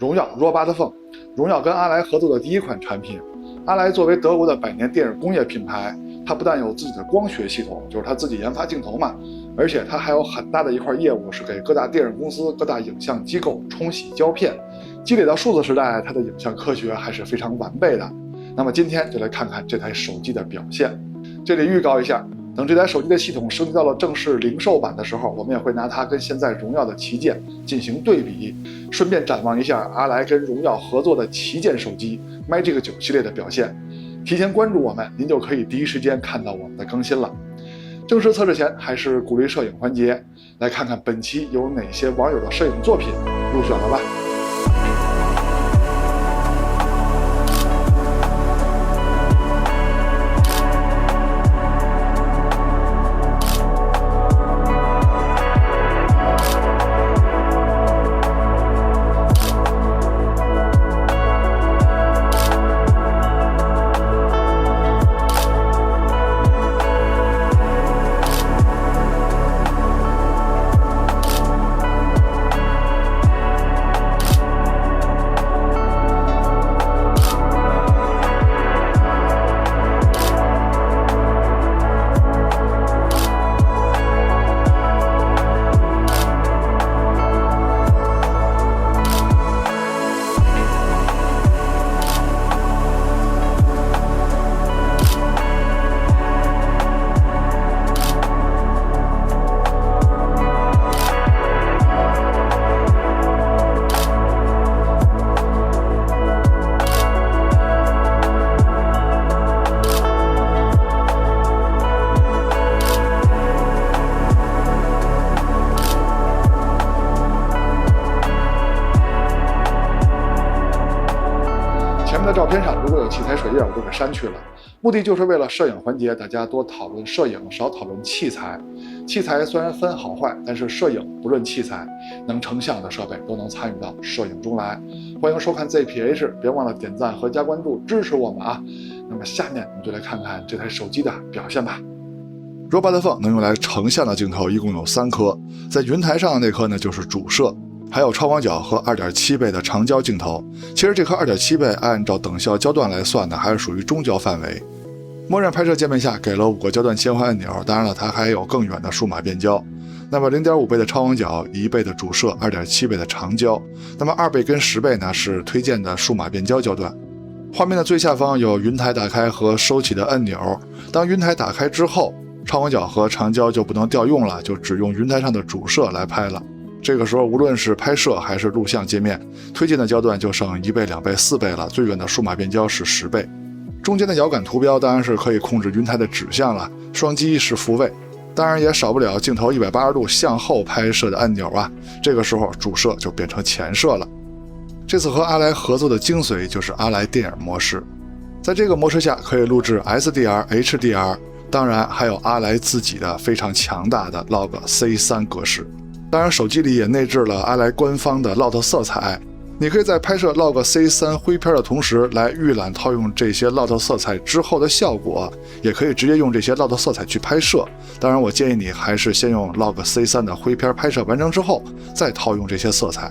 荣耀 Robot Phone， 荣耀跟阿莱合作的第一款产品。阿莱作为德国的百年电影工业品牌，它不但有自己的光学系统，就是它自己研发镜头嘛，而且它还有很大的一块业务是给各大电影公司、各大影像机构冲洗胶片。积累到数字时代，它的影像科学还是非常完备的。那么今天就来看看这台手机的表现。这里预告一下，等这台手机的系统升级到了正式零售版的时候，我们也会拿它跟现在荣耀的旗舰进行对比，顺便展望一下阿莱跟荣耀合作的旗舰手机 Magic 9系列的表现。提前关注我们，您就可以第一时间看到我们的更新了。正式测试前还是鼓励摄影环节，来看看本期有哪些网友的摄影作品入选了吧。前面的照片上如果有器材水印，我就给删去了，目的就是为了摄影环节大家多讨论摄影，少讨论器材。器材虽然分好坏，但是摄影不论器材，能成像的设备都能参与到摄影中来。欢迎收看 ZPH， 别忘了点赞和加关注支持我们啊。那么下面我们就来看看这台手机的表现吧。Robot Phone 能用来成像的镜头一共有3颗，在云台上的那颗呢就是主摄，还有超广角和 2.7 倍的长焦镜头。其实这颗 2.7 倍按照等效焦段来算呢，还是属于中焦范围。默认拍摄界面下给了5个焦段切换按钮，当然了，它还有更远的数码变焦。那么 0.5 倍的超广角、1倍的主摄、2.7 倍的长焦。那么2倍跟10倍呢是推荐的数码变焦焦段。画面的最下方有云台打开和收起的按钮，当云台打开之后，超广角和长焦就不能调用了，就只用云台上的主摄来拍了。这个时候无论是拍摄还是录像界面，推荐的焦段就剩1倍、2倍、4倍了，最远的数码变焦是10倍。中间的遥感图标当然是可以控制云台的指向了，双击是复位，当然也少不了镜头180度向后拍摄的按钮啊，这个时候主摄就变成前摄了。这次和阿莱合作的精髓就是阿莱电影模式，在这个模式下可以录制 SDR、HDR， 当然还有阿莱自己的非常强大的 Log C3 格式。当然手机里也内置了阿莱官方的 LOT 色彩，你可以在拍摄 Log C3 灰片的同时来预览套用这些 LOT 色彩之后的效果，也可以直接用这些 LOT 色彩去拍摄。当然我建议你还是先用 Log C3 的灰片拍摄完成之后再套用这些色彩。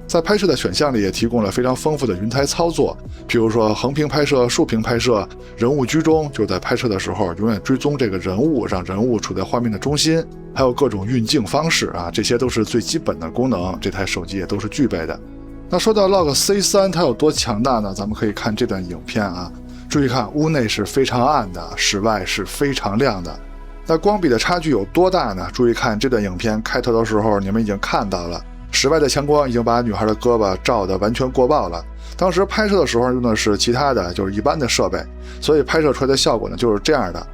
在拍摄的选项里也提供了非常丰富的云台操作，比如说横屏拍摄、竖屏拍摄、人物居中，就在拍摄的时候永远追踪这个人物，让人物处在画面的中心，还有各种运镜方式啊，这些都是最基本的功能，这台手机也都是具备的。那说到 Log C3 它有多强大呢？咱们可以看这段影片啊，注意看屋内是非常暗的，室外是非常亮的。那光比的差距有多大呢？注意看这段影片开头的时候你们已经看到了，室外的强光已经把女孩的胳膊照得完全过曝了。当时拍摄的时候用的是其他的，就是一般的设备，所以拍摄出来的效果呢就是这样的。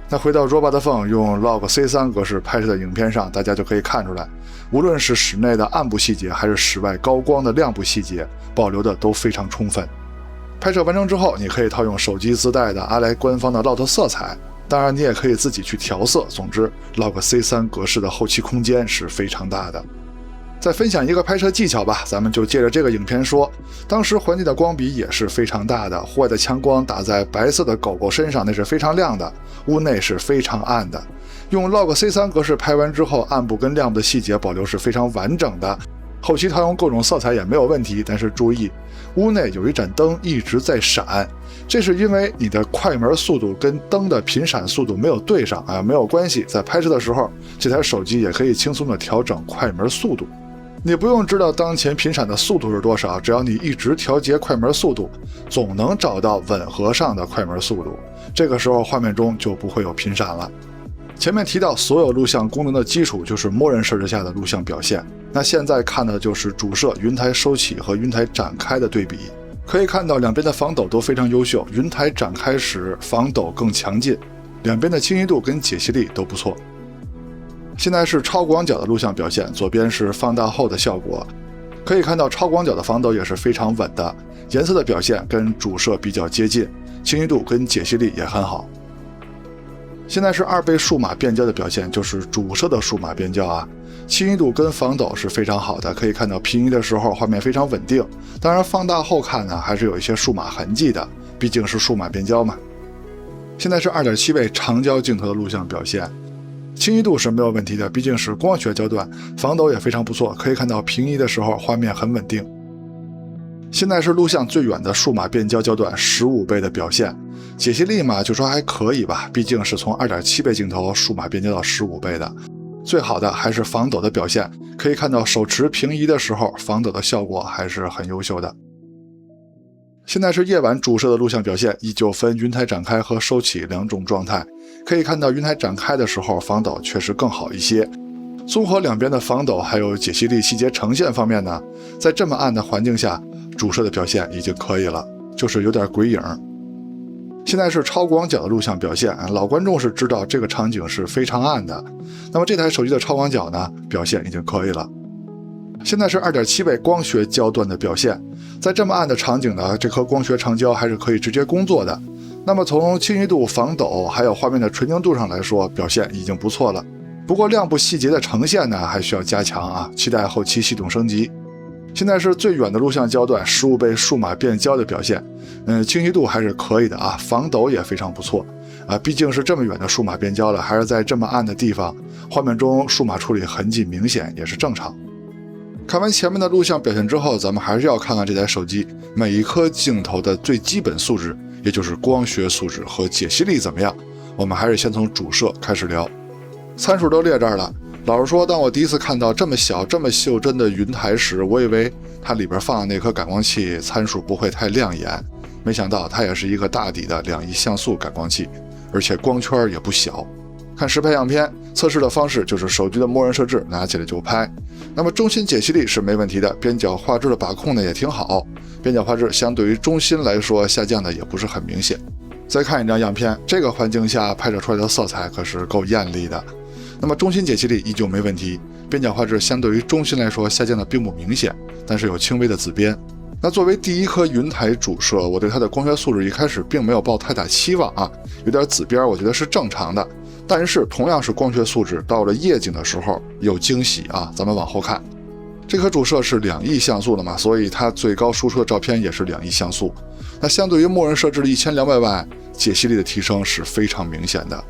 那回到 Robot Phone 用 Log C3 格式拍摄的影片上，大家就可以看出来，无论是室内的暗部细节还是室外高光的亮部细节，保留的都非常充分。拍摄完成之后，你可以套用手机自带的阿莱官方的 LOT 色彩，当然你也可以自己去调色。总之 Log C3 格式的后期空间是非常大的。再分享一个拍摄技巧吧，咱们就借着这个影片说。当时环境的光比也是非常大的，户外的强光打在白色的狗狗身上，那是非常亮的，屋内是非常暗的。用 Log C3 格式拍完之后，暗部跟亮部的细节保留是非常完整的。后期调用各种色彩也没有问题，但是注意，屋内有一盏灯一直在闪，这是因为你的快门速度跟灯的频闪速度没有对上啊，没有关系，在拍摄的时候，这台手机也可以轻松的调整快门速度。你不用知道当前频闪的速度是多少，只要你一直调节快门速度，总能找到吻合上的快门速度，这个时候画面中就不会有频闪了。前面提到所有录像功能的基础就是默认设置下的录像表现，那现在看的就是主摄云台收起和云台展开的对比。可以看到两边的防抖都非常优秀，云台展开时防抖更强劲，两边的清晰度跟解析力都不错。现在是超广角的录像表现，左边是放大后的效果，可以看到超广角的防抖也是非常稳的，颜色的表现跟主摄比较接近，清晰度跟解析力也很好。现在是2倍数码变焦的表现，就是主摄的数码变焦啊，清晰度跟防抖是非常好的，可以看到平移的时候画面非常稳定，当然放大后看呢还是有一些数码痕迹的，毕竟是数码变焦嘛。现在是 2.7 倍长焦镜头的录像表现，清晰度是没有问题的，毕竟是光学焦段，防抖也非常不错，可以看到平移的时候画面很稳定。现在是录像最远的数码变焦焦段15倍的表现，解析力嘛就说还可以吧，毕竟是从 2.7 倍镜头数码变焦到15倍的。最好的还是防抖的表现，可以看到手持平移的时候防抖的效果还是很优秀的。现在是夜晚主摄的录像表现，依旧分云台展开和收起两种状态，可以看到云台展开的时候防抖确实更好一些。综合两边的防抖还有解析力细节呈现方面呢，在这么暗的环境下，主摄的表现已经可以了，就是有点鬼影。现在是超广角的录像表现，老观众是知道这个场景是非常暗的，那么这台手机的超广角呢，表现已经可以了。现在是 2.7 倍光学焦段的表现，在这么暗的场景呢，这颗光学长焦还是可以直接工作的。那么从清晰度、防抖还有画面的纯净度上来说，表现已经不错了。不过亮部细节的呈现呢，还需要加强啊，期待后期系统升级。现在是最远的录像焦段15倍数码变焦的表现，清晰度还是可以的啊，防抖也非常不错啊，毕竟是这么远的数码变焦了，还是在这么暗的地方，画面中数码处理痕迹明显也是正常。看完前面的录像表现之后，咱们还是要看看这台手机每一颗镜头的最基本素质，也就是光学素质和解析力怎么样。我们还是先从主摄开始聊，参数都列这儿了。老实说，当我第一次看到这么小这么袖珍的云台时，我以为它里边放的那颗感光器参数不会太亮眼，没想到它也是一个大底的2亿像素感光器，而且光圈也不小。看实拍样片，测试的方式就是手机的默认设置，拿起来就拍。那么中心解析力是没问题的，边角画质的把控呢也挺好，边角画质相对于中心来说下降的也不是很明显。再看一张样片，这个环境下拍摄出来的色彩可是够艳丽的。那么中心解析力依旧没问题，边角画质相对于中心来说下降的并不明显，但是有轻微的紫边。那作为第一颗云台主摄，我对它的光学素质一开始并没有抱太大期望啊，有点紫边我觉得是正常的。但是同样是光学素质，到了夜景的时候有惊喜啊！咱们往后看，这颗主摄是2亿像素的嘛，所以它最高输出的照片也是2亿像素。那相对于默认设置的1200万，解析力的提升是非常明显的。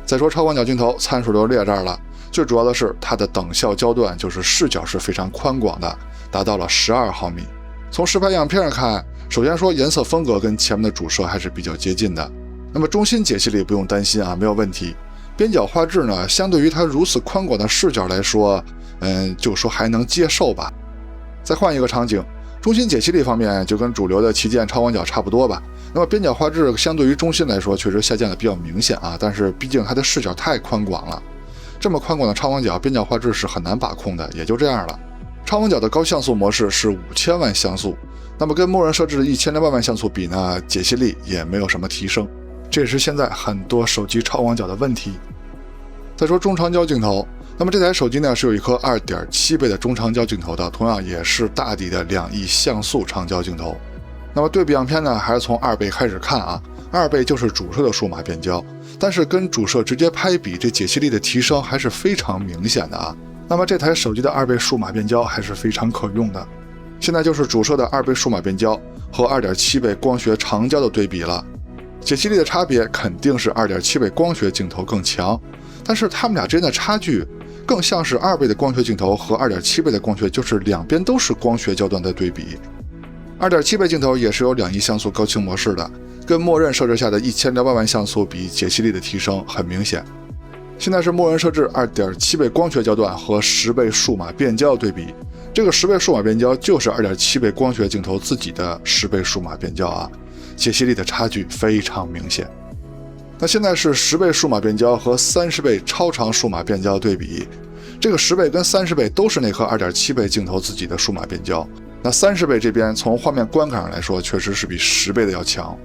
再说超广角镜头，参数都列这儿了，最主要的是它的等效焦段，就是视角是非常宽广的，达到了12毫米。从实拍样片上看，首先说颜色风格跟前面的主摄还是比较接近的。那么中心解析力不用担心啊，没有问题。边角画质呢，相对于它如此宽广的视角来说，就说还能接受吧。再换一个场景，中心解析力方面就跟主流的旗舰超广角差不多吧。那么边角画质相对于中心来说确实下降的比较明显啊，但是毕竟它的视角太宽广了，这么宽广的超广角边角画质是很难把控的，也就这样了。超广角的高像素模式是5000万像素，那么跟默认设置的1200万像素比呢，解析力也没有什么提升，这也是现在很多手机超广角的问题。再说中长焦镜头，那么这台手机呢是有一颗 2.7 倍的中长焦镜头的，同样也是大底的2亿像素长焦镜头。那么对比样片呢，还是从2倍开始看啊，2倍就是主摄的数码变焦，但是跟主摄直接拍比，这解析力的提升还是非常明显的啊。那么这台手机的2倍数码变焦还是非常可用的。现在就是主摄的2倍数码变焦和 2.7 倍光学长焦的对比了，解析力的差别肯定是 2.7 倍光学镜头更强，但是它们俩之间的差距更像是2倍的光学镜头和 2.7 倍的光学，就是两边都是光学焦段的对比。2.7 倍镜头也是有2亿像素高清模式的，跟默认设置下的1200万像素比，解析力的提升很明显。现在是默认设置 2.7 倍光学焦段和10倍数码变焦对比，这个10倍数码变焦就是 2.7 倍光学镜头自己的10倍数码变焦啊，解析力的差距非常明显。那现在是10倍数码变焦和30倍超长数码变焦对比，这个10倍跟30倍都是那颗 2.7 倍镜头自己的数码变焦，那30倍这边从画面观感上来说确实是比10倍的要强。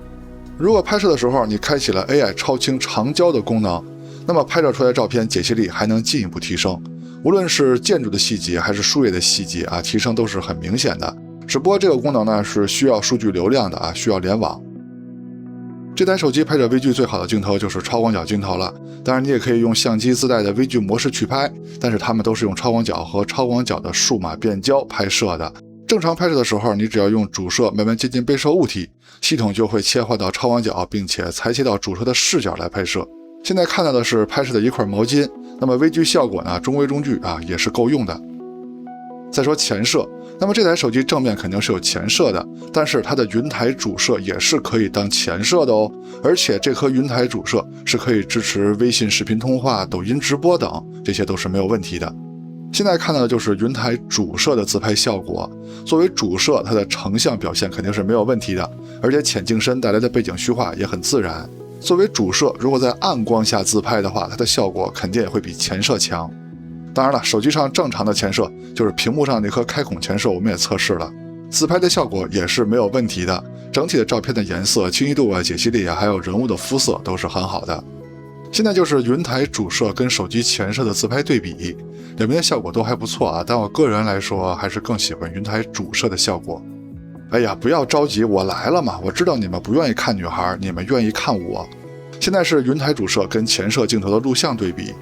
如果拍摄的时候你开启了 AI 超清长焦的功能，那么拍摄出来的照片解析力还能进一步提升，无论是建筑的细节还是树叶的细节啊，提升都是很明显的。只不过这个功能呢是需要数据流量的啊，需要联网。这台手机拍摄微距最好的镜头就是超广角镜头了，当然你也可以用相机自带的微距模式去拍，但是它们都是用超广角和超广角的数码变焦拍摄的。正常拍摄的时候，你只要用主摄慢慢接近被摄物体，系统就会切换到超广角，并且裁切到主摄的视角来拍摄。现在看到的是拍摄的一块毛巾，那么微距效果呢中规中矩啊，也是够用的。再说前摄，那么这台手机正面肯定是有前摄的，但是它的云台主摄也是可以当前摄的哦，而且这颗云台主摄是可以支持微信视频通话、抖音直播等，这些都是没有问题的。现在看到的就是云台主摄的自拍效果，作为主摄，它的成像表现肯定是没有问题的，而且浅镜深带来的背景虚化也很自然。作为主摄，如果在暗光下自拍的话，它的效果肯定也会比前摄强。当然了，手机上正常的前摄就是屏幕上那颗开孔前摄，我们也测试了，自拍的效果也是没有问题的，整体的照片的颜色、清晰度啊、解析力啊，还有人物的肤色都是很好的。现在就是云台主摄跟手机前摄的自拍对比，两边的效果都还不错啊，但我个人来说还是更喜欢云台主摄的效果。哎呀，不要着急，我来了嘛，我知道你们不愿意看女孩，你们愿意看我。现在是云台主摄跟前摄镜头的录像对比，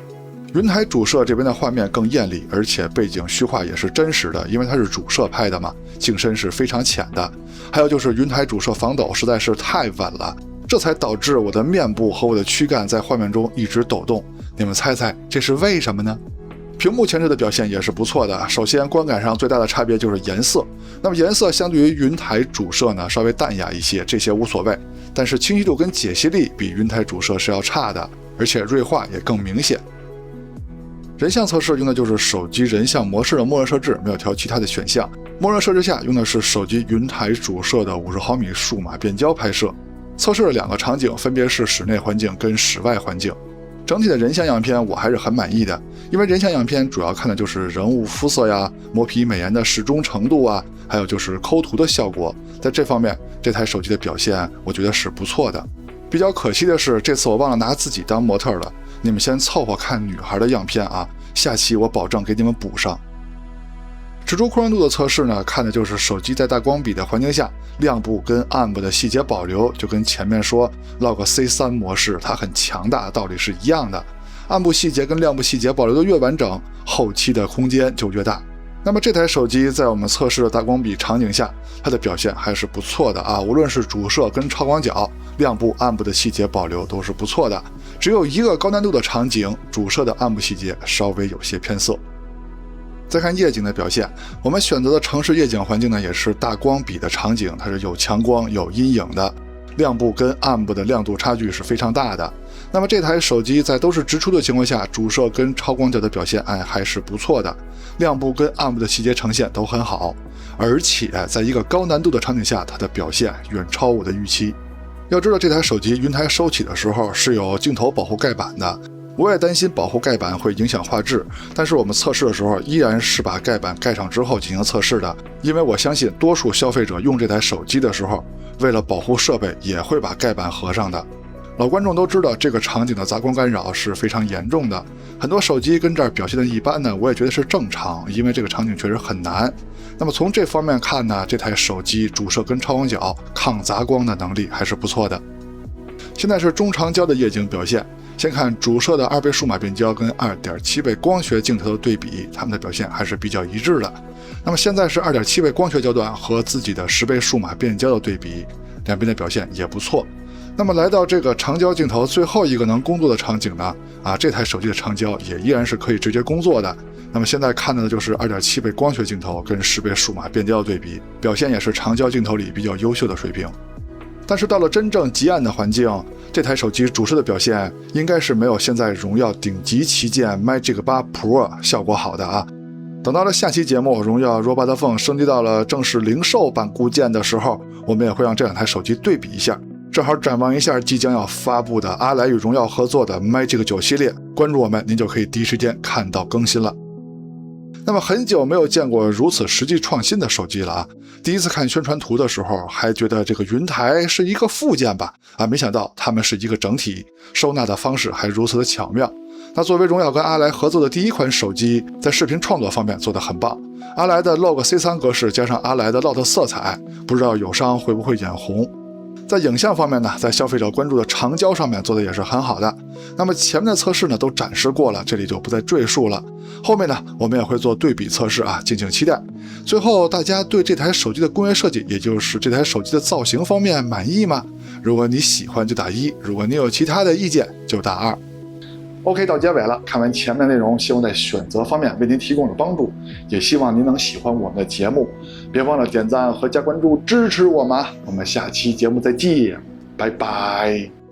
云台主摄这边的画面更艳丽，而且背景虚化也是真实的，因为它是主摄拍的嘛，景深是非常浅的。还有就是云台主摄防抖实在是太稳了，这才导致我的面部和我的躯干在画面中一直抖动。你们猜猜这是为什么呢？屏幕前摄的表现也是不错的，首先观感上最大的差别就是颜色，那么颜色相对于云台主摄呢稍微淡雅一些，这些无所谓，但是清晰度跟解析力比云台主摄是要差的，而且锐化也更明显。人像测试用的就是手机人像模式的默认设置，没有调其他的选项。默认设置下用的是手机云台主摄的50毫米数码变焦拍摄，测试了2个场景，分别是室内环境跟室外环境。整体的人像样片我还是很满意的，因为人像样片主要看的就是人物肤色呀、磨皮美颜的适中程度啊，还有就是抠图的效果，在这方面这台手机的表现我觉得是不错的。比较可惜的是，这次我忘了拿自己当模特了，你们先凑合看女孩的样片啊，下期我保证给你们补上。指出宽容度的测试呢，看的就是手机在大光比的环境下，亮部跟暗部的细节保留，就跟前面说 Log C3 模式它很强大，道理是一样的。暗部细节跟亮部细节保留的越完整，后期的空间就越大。那么这台手机在我们测试的大光比场景下，它的表现还是不错的啊，无论是主摄跟超广角，亮部暗部的细节保留都是不错的。只有一个高难度的场景，主摄的暗部细节稍微有些偏色。再看夜景的表现，我们选择的城市夜景环境呢，也是大光比的场景，它是有强光有阴影的，亮部跟暗部的亮度差距是非常大的。那么这台手机在都是直出的情况下，主摄跟超广角的表现还是不错的，亮部跟暗部的细节呈现都很好，而且在一个高难度的场景下，它的表现远超我的预期。要知道这台手机云台收起的时候是有镜头保护盖板的，我也担心保护盖板会影响画质，但是我们测试的时候依然是把盖板盖上之后进行测试的，因为我相信多数消费者用这台手机的时候，为了保护设备也会把盖板合上的。老观众都知道这个场景的杂光干扰是非常严重的，很多手机跟这儿表现的一般呢，我也觉得是正常，因为这个场景确实很难。那么从这方面看呢，这台手机主摄跟超广角抗杂光的能力还是不错的。现在是中长焦的夜景表现，先看主摄的2倍数码变焦跟 2.7 倍光学镜头的对比，它们的表现还是比较一致的。那么现在是 2.7 倍光学焦段和自己的10倍数码变焦的对比，两边的表现也不错。那么来到这个长焦镜头最后一个能工作的场景呢，这台手机的长焦也依然是可以直接工作的。那么现在看到的就是 2.7 倍光学镜头跟10倍数码变焦的对比，表现也是长焦镜头里比较优秀的水平。但是到了真正极暗的环境，这台手机主摄的表现应该是没有现在荣耀顶级旗舰 Magic 8 Pro 效果好的啊。等到了下期节目，荣耀 Robot Phone 升级到了正式零售版固件的时候，我们也会让这两台手机对比一下，正好展望一下即将要发布的阿莱与荣耀合作的 Magic 9系列。关注我们，您就可以第一时间看到更新了。那么很久没有见过如此实际创新的手机了啊！第一次看宣传图的时候，还觉得这个云台是一个附件吧，没想到它们是一个整体，收纳的方式还如此的巧妙。那作为荣耀跟阿莱合作的第一款手机，在视频创作方面做得很棒。阿莱的 Log C3 格式加上阿莱的 LOT 色彩，不知道友商会不会眼红。在影像方面呢，在消费者关注的长焦上面做的也是很好的。那么前面的测试呢都展示过了，这里就不再赘述了。后面呢我们也会做对比测试敬请期待。最后，大家对这台手机的工业设计，也就是这台手机的造型方面满意吗？如果你喜欢就打1，如果你有其他的意见就打2。OK， 到结尾了，看完前面内容，希望在选择方面为您提供了帮助，也希望您能喜欢我们的节目，别忘了点赞和加关注支持我们。我们下期节目再见，拜拜。